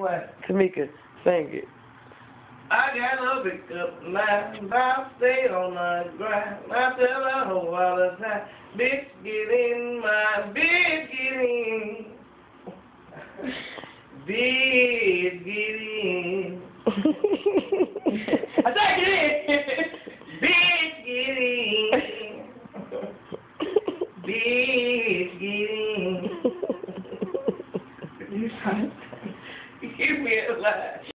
what? Tamika, sing it. I got a big up line, I stay on the grind. I tell her hoe all the time, bitch get in, my bitch get in. Bitch get in. I said get in. Bitch get in. Bitch get in. Give me a line.